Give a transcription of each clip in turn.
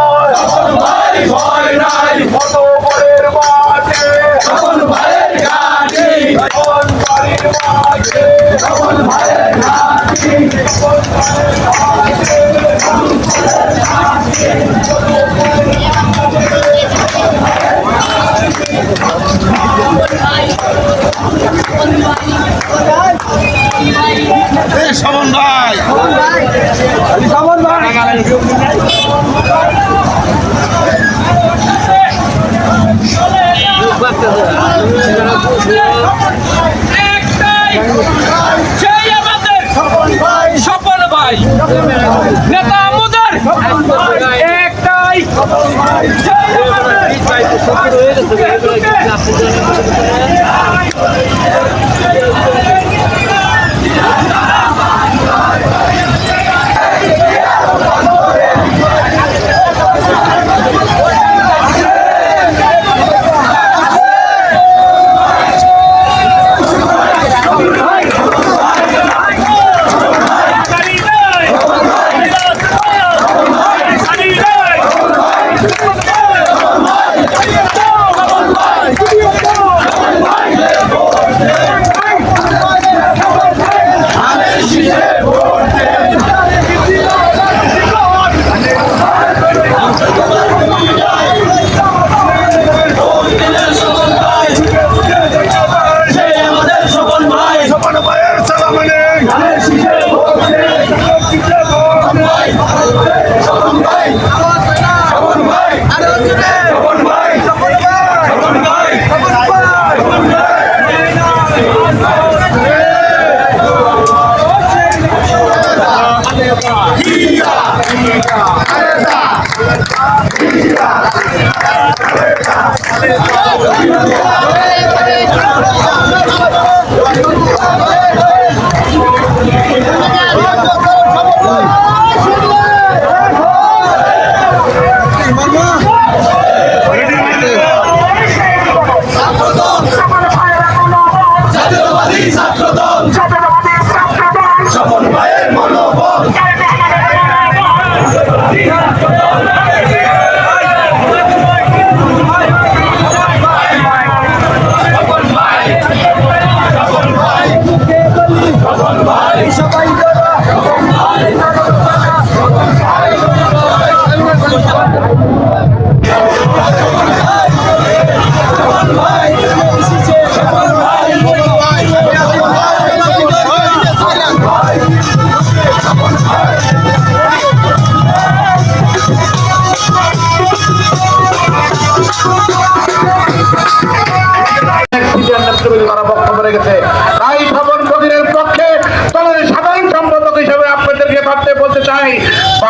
নয়, ভয় নাই, কত বলের মাঝে, ভাইয়ের ঘাটে, বাড়ির মাঝে, ভাইয়ের ঘাটে, সমন ভাই স্বপন ভাই নেতা আমাদের একটাই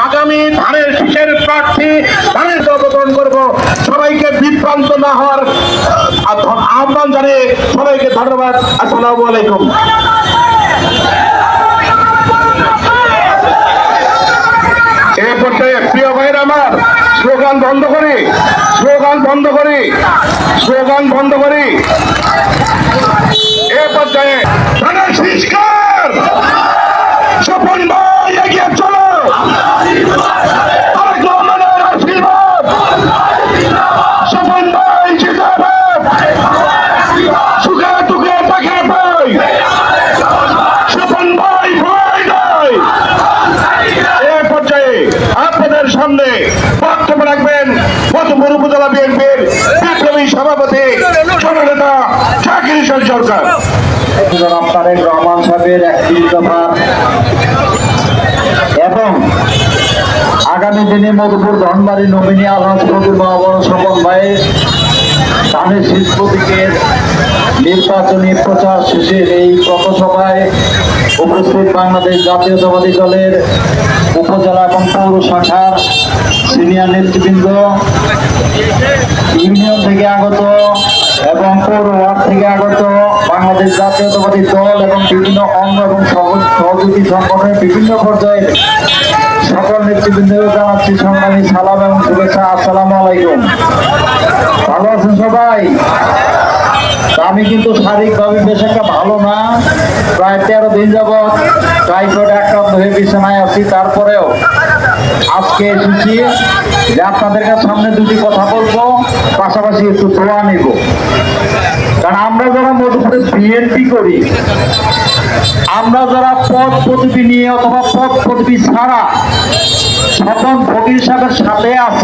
আগামী ধানের শীষের প্রার্থী ধানের অবতরণ করব। সবাইকে বিভ্রান্ত না হওয়ার আহ্বান জানিয়ে সবাইকে ধন্যবাদ। আসসালামু আলাইকুম। এ পর্যায়ে প্রিয় ভাইয়ের আমার স্লোগান বন্ধ করি, স্লোগান বন্ধ করি, স্লোগান বন্ধ করি। এ পর্যায়ে ধানের শীষকার স্বপন ভাই এগিয়ে চলো। স্বপন ভাই জিন্দাবাদ, সুখে দুঃখে তাকে ভাই, স্বপন ভাই ভয় নাই। এ পর্যায়ে আপনাদের সামনে বক্তব্য রাখবেন মধুপুর উপজেলা বিএনপির বিপ্লবী সভাপতি জননেতা জাকির হোসেন সরকার। তারেক রহমান সাহেবের 31 দফা এবং আগামী দিনে মধুপুর ধনবাড়ি নমিনি আলহাজ ফজল মহাবর স্বপন ভাইয়ের ধানের শীষ প্রতীকের নির্বাচনী প্রচার শেষের এই পথসভায় উপস্থিত বাংলাদেশ জাতীয়তাবাদী দলের উপজেলা এবং পৌর শাখার সিনিয়র নেতৃবৃন্দ, ইউনিয়ন থেকে আগত এবং পৌর ওয়ার্ড থেকে আগত বাংলাদেশ জাতীয়তাবাদী দল এবং বিভিন্ন অঙ্গ এবং সহযোগী সংগঠনের বিভিন্ন পর্যায়ের সকল নেতৃবৃন্দকে জানাচ্ছি সংগ্রামী সালাম এবং শুভেচ্ছা। আসসালামু আলাইকুম। ভালো আছেন সবাই? আমি কিন্তু শারীরিকভাবে বেশ একটা ভালো না, প্রায় 13 দিন যাবৎ টাইফয়েড আক্রান্ত হয়ে বিছানায় আছি। তারপরেও আজকে এসেছি যে আপনাদের কাছে সামনে দুটি কথা বলবো, পাশাপাশি একটু দোয়া নিব। কারণ আমরা যারা মধুপুরে বিএনপি করি, আমরা যারা পদ পদবি নিয়ে অথবা পদ পদবি ছাড়া স্বপন ফকির সাহেবের সাথে আছি,